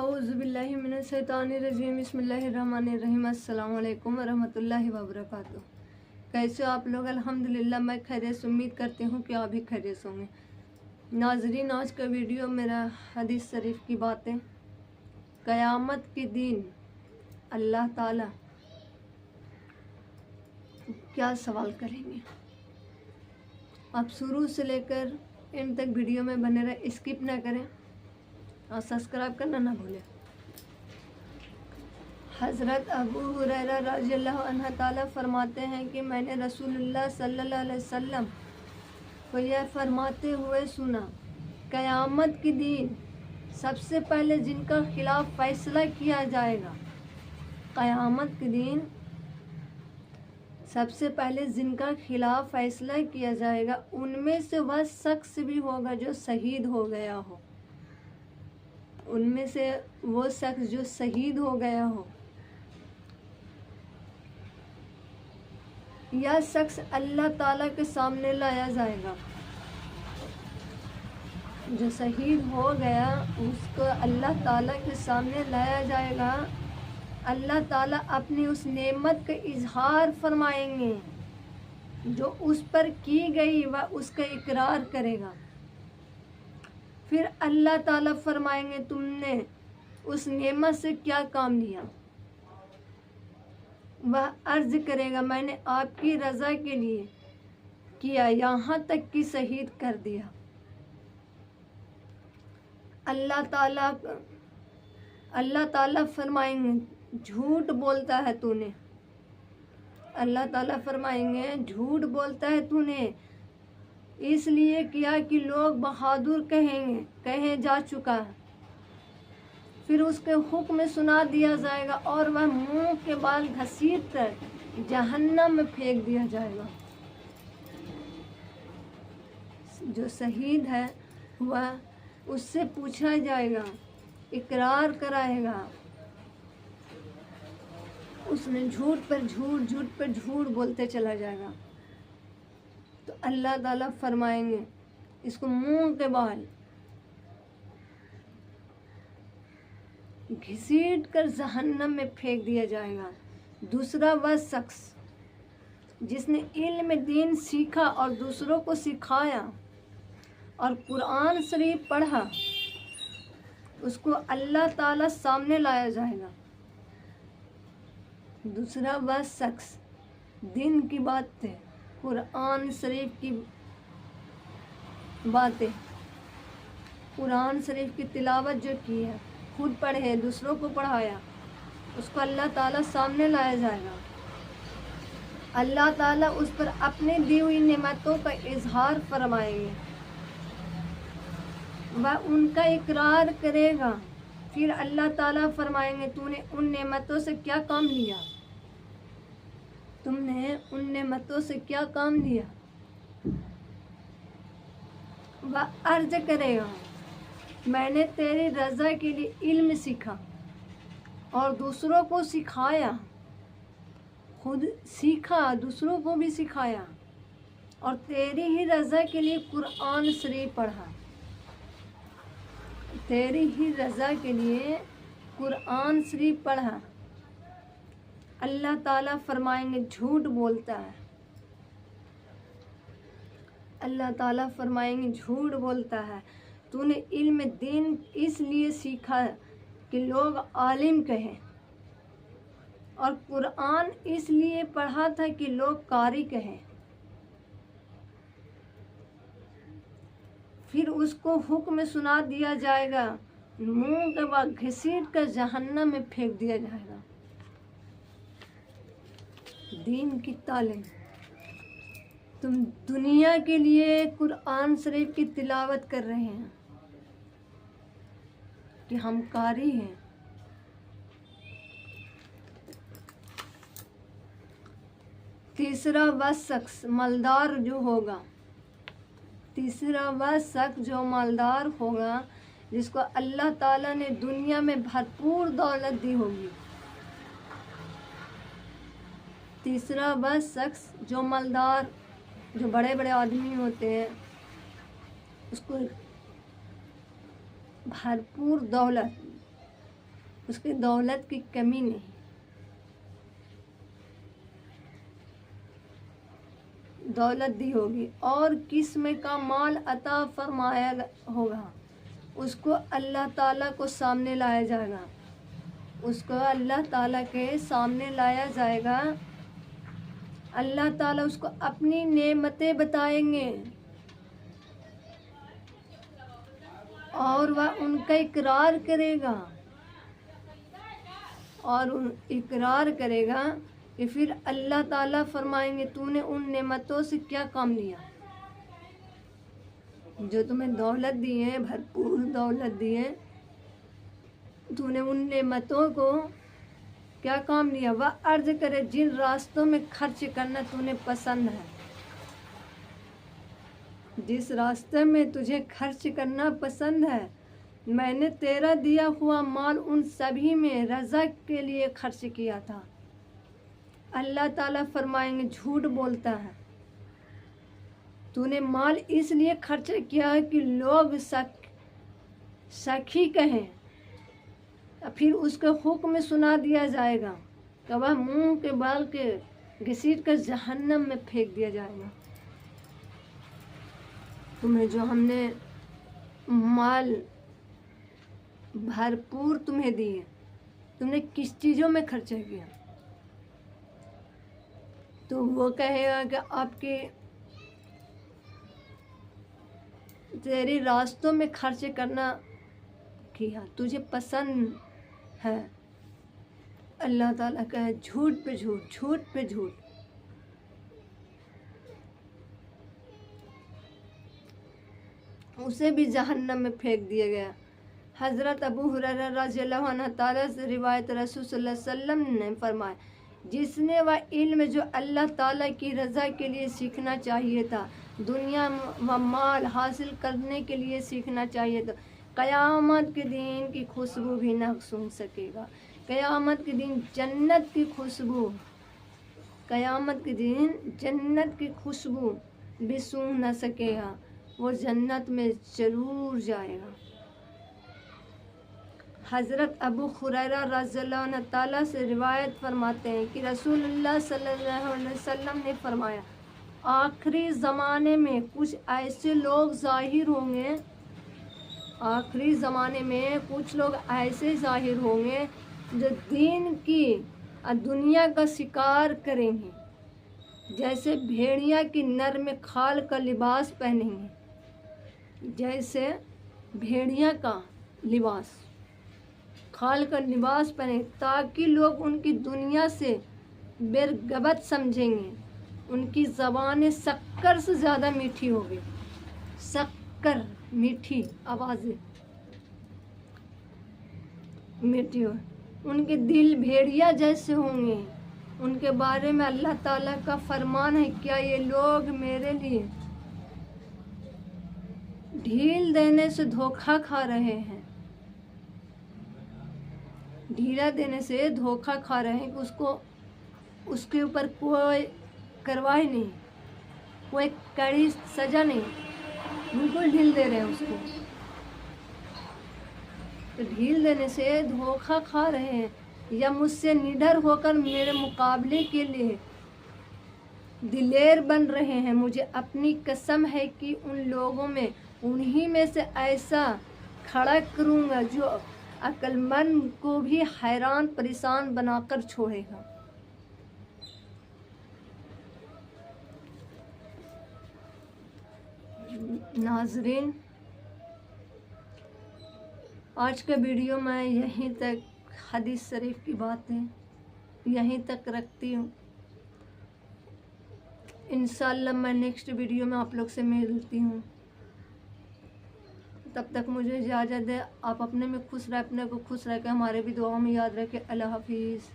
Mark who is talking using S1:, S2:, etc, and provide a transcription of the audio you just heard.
S1: औज़ुबिल्लाहि मिनश्शैतानिर्रजीम बिस्मिल्लाहिर्रहमानिर्रहीम अस्सलामु अलैकुम वरहमतुल्लाहि वबरकातुहू। कैसे हो आप लोग? अल्हम्दुलिल्लाह मैं खैरियत से उम्मीद करती हूँ कि आप भी खैरियत से होंगे। नाज़रीन, आज का वीडियो मेरा हदीस शरीफ की बातें। क़यामत के दिन अल्लाह ताला क्या सवाल करेंगे, आप शुरू से लेकर एंड तक वीडियो में बने रहे, स्किप ना करें और सब्सक्राइब करना ना भूलें। हज़रत अबू हुरैरा रज़ियल्लाहु अन्हु ताला फरमाते हैं कि मैंने रसूलुल्लाह सल्लल्लाहु अलैहि वसल्लम को यह फरमाते हुए सुना, क़यामत के दिन सबसे पहले जिनका खिलाफ फैसला किया जाएगा, क़यामत के दिन सबसे पहले जिनका खिलाफ फैसला किया जाएगा उनमें से वह शख्स भी होगा जो शहीद हो गया हो। उनमें से वो शख्स जो शहीद हो गया हो, यह शख्स अल्लाह ताला के सामने लाया जाएगा। जो शहीद हो गया उसको अल्लाह ताला के सामने लाया जाएगा। अल्लाह ताला अपनी उस नेमत का इजहार फरमाएंगे जो उस पर की गई, वह उसका इकरार करेगा। फिर अल्लाह ताला फरमाएंगे तुमने उस नेमत से क्या काम लिया। वह अर्ज करेगा मैंने आपकी रज़ा के लिए किया, यहाँ तक कि शहीद कर दिया। अल्लाह ताला फरमाएंगे झूठ बोलता है तूने। अल्लाह ताला फरमाएंगे झूठ बोलता है तूने, इसलिए किया कि लोग बहादुर कहे जा चुका है। फिर उसके हुक्म सुना दिया जाएगा और वह मुंह के बाल घसीट कर जहन्नम में फेंक दिया जाएगा। जो शहीद है वह उससे पूछा जाएगा, इकरार कराएगा। उसने झूठ पर झूठ बोलते चला जाएगा। तो अल्लाह ताला फरमाएंगे इसको मुंह के बाल घसीट कर जहन्नम में फेंक दिया जाएगा। दूसरा वह शख्स जिसने इल्म दीन सीखा और दूसरों को सिखाया और कुरान शरीफ पढ़ा, उसको अल्लाह ताला सामने लाया जाएगा। दूसरा वह शख्स दिन की बातें, कुरान शरीफ की बातें, कुरान शरीफ की तिलावत जो की है, खुद पढ़े दूसरों को पढ़ाया, उसको अल्लाह ताला सामने लाया जाएगा। अल्लाह ताला उस पर अपने दी हुई नेमतों का इजहार फरमाएंगे, वह उनका इकरार करेगा। फिर अल्लाह ताला फरमाएंगे तूने उन नेमतों से क्या काम लिया, तुमने उन नेमतों से क्या काम लिया। वह अर्ज करेगा मैंने तेरी रज़ा के लिए इल्म सीखा और दूसरों को सिखाया, खुद सीखा दूसरों को भी सिखाया और तेरी ही रज़ा के लिए कुरान शरीफ पढ़ा। तेरी ही रज़ा के लिए कुरान शरीफ पढ़ा। अल्लाह ताला फरमाएंगे झूठ बोलता है। अल्लाह ताला फरमाएंगे झूठ बोलता है, तूने इल्म दीन इसलिए सीखा कि लोग आलिम कहें और कुरान इसलिए पढ़ा था कि लोग कारी कहें। फिर उसको हुक्म सुना दिया जाएगा, मुंह के बाद घसीट कर जहन्नम में फेंक दिया जाएगा। दीन की तालीम, तुम दुनिया के लिए कुरान शरीफ की तिलावत कर रहे हैं कि हम कारी हैं। तीसरा वह शख्स मालदार जो होगा, तीसरा वह शख्स जो मालदार होगा जिसको अल्लाह ताला ने दुनिया में भरपूर दौलत दी होगी। तीसरा वह शख्स जो मालदार, जो बड़े बड़े आदमी होते हैं, उसको भरपूर दौलत اس کی دولت کی کمی نہیں، دولت دی ہوگی اور قسم کا مال عطا فرمایا ہوگا، اس کو اللہ تعالیٰ کو سامنے لایا جائے گا، اس کو اللہ تعالیٰ کے سامنے لایا جائے گا، اللہ تعالیٰ اس کو اپنی نعمتیں بتائیں گے اور وہ ان کا اقرار کرے گا، اور اقرار کرے گا کہ پھر اللہ تعالیٰ فرمائیں گے تو نے ان نعمتوں سے کیا کام لیا، جو تمہیں دولت دی ہے، بھرپور دولت دی ہے، تو نے ان نعمتوں کو کیا کام لیا۔ وہ عرض کرے جن راستوں میں خرچ کرنا تمہیں پسند ہے، جس راستے میں تجھے خرچ کرنا پسند ہے، میں نے تیرا دیا ہوا مال ان سبھی میں رضا کے لیے خرچ کیا تھا۔ اللہ تعالیٰ فرمائیں گے جھوٹ بولتا ہے، تو نے مال اس لیے خرچ کیا ہے کہ لوگ سخی کہیں، پھر اس کے حکم میں سنا دیا جائے گا کہ وہ منہ کے بال کے گھسیٹ کر جہنم میں پھینک دیا جائے گا۔ تمہیں جو ہم نے مال بھرپور تمہیں دیے، تم نے کس چیزوں میں خرچہ کیا؟ تو وہ کہے گا کہ آپ کی تیری راستوں میں خرچ کرنا کیا، تجھے پسند ہے۔ اللہ تعالیٰ کہے جھوٹ پہ جھوٹ، جھوٹ پہ جھوٹ۔ اسے بھی جہنم میں پھینک دیا گیا۔ حضرت ابو ہریرہ رضی اللہ عنہ تعالیٰ سے روایت، رسول صلی اللہ علیہ وسلم نے فرمایا جس نے وہ علم جو اللہ تعالیٰ کی رضا کے لیے سیکھنا چاہیے تھا، دنیا و مال حاصل کرنے کے لیے سیکھنا چاہیے تھا، قیامت کے دن کی خوشبو بھی نہ سونگھ سکے گا۔ قیامت کے دن جنت کی خوشبو، قیامت کے دن جنت کی خوشبو بھی سونگھ نہ سکے گا، وہ جنت میں ضرور جائے گا۔ حضرت ابو ہریرہ رضی اللہ عنہ تعالیٰ سے روایت فرماتے ہیں کہ رسول اللہ صلی اللہ علیہ وسلم نے فرمایا آخری زمانے میں کچھ ایسے لوگ ظاہر ہوں گے، آخری زمانے میں کچھ لوگ ایسے ظاہر ہوں گے جو دین کی اور دنیا کا شکار کریں گے، جیسے بھیڑیا کی نر میں کھال کا لباس پہنیں گے، جیسے بھیڑیا کا لباس، کھال کا لباس پہنے، تاکہ لوگ ان کی دنیا سے برغبت سمجھیں گے، ان کی زبانیں شکر سے زیادہ میٹھی ہوگی، شکر میٹھی آوازیں میٹھی ہو، ان کے دل بھیڑیا جیسے ہوں گے۔ ان کے بارے میں اللہ تعالیٰ کا فرمان ہے کیا یہ لوگ میرے لیے ڈھیل دینے سے دھوکہ کھا رہے ہیں، ڈھیلا دینے سے دھوکہ کھا رہے ہیں کہ اس کے اوپر کوئی کارروائی نہیں، کوئی کڑی سزا نہیں، بالکل ڈھیل دے رہے ہیں اس کو، تو ڈھیل دینے سے دھوکہ کھا رہے ہیں، یا مجھ سے نڈر ہو کر میرے مقابلے کے لیے دلیر بن رہے ہیں۔ مجھے اپنی قسم ہے کہ ان لوگوں میں انہی میں سے ایسا کھڑا کروں گا جو عقل مند کو بھی حیران پریشان بنا کر چھوڑے گا۔ ناظرین، آج کا ویڈیو میں یہیں تک حدیث شریف کی باتیں یہیں تک رکھتی ہوں۔ انشاءاللہ میں نیکسٹ ویڈیو میں آپ لوگ سے ملتی ہوں، تب تک مجھے اجازت دے۔ آپ اپنے میں خوش رہیں، اپنے کو خوش رہ کے ہمارے بھی دعاؤں میں یاد رکھیں۔ اللہ حافظ۔